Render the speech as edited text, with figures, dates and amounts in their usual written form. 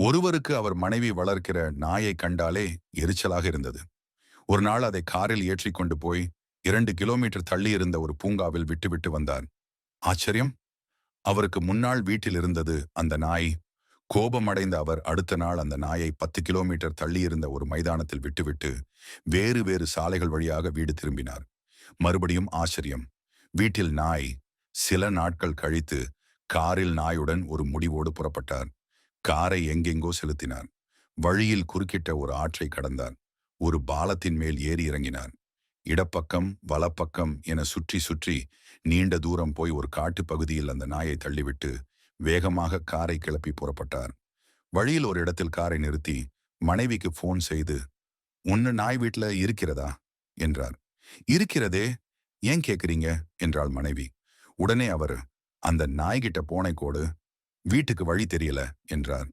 ஒருவருக்கு அவர் மனைவி வளர்க்கிற நாயை கண்டாலே எரிச்சலாக இருந்தது. ஒரு நாள் அதை காரில் ஏற்றிக்கொண்டு போய் 2 கிலோமீட்டர் தள்ளி இருந்த ஒரு பூங்காவில் விட்டுவிட்டு வந்தார். ஆச்சரியம்! அவருக்கு முன்னாள் வீட்டில் இருந்தது அந்த நாய். கோபமடைந்த அவர் அடுத்த நாள் அந்த நாயை 10 கிலோமீட்டர் தள்ளி இருந்த ஒரு மைதானத்தில் விட்டுவிட்டு வேறு வேறு சாலைகள் வழியாக வீடு திரும்பினார். மறுபடியும் ஆச்சரியம்! வீட்டில் நாய். சில நாட்கள் கழித்து காரில் நாயுடன் ஒரு முடிவோடு புறப்பட்டார். காரை எங்கெங்கோ செலுத்தினார். வழியில் குறுக்கிட்ட ஒரு ஆற்றை கடந்தார். ஒரு பாலத்தின் மேல் ஏறி இறங்கினார். இடப்பக்கம் வலப்பக்கம் என சுற்றி சுற்றி நீண்ட தூரம் போய் ஒரு காட்டு பகுதியில் அந்த நாயை தள்ளிவிட்டு வேகமாக காரை கிளப்பி புறப்பட்டார். வழியில் ஒரு இடத்தில் காரை நிறுத்தி மனைவிக்கு போன் செய்து, "உன்னு நாய் வீட்டுல இருக்கிறதா?" என்றார். "இருக்கிறதே, ஏன் கேக்குறீங்க?" என்றாள் மனைவி. உடனே அவர், "அந்த நாய்கிட்ட போனை கோடு, வீட்டுக்கு வழி தெரியல" என்றார்.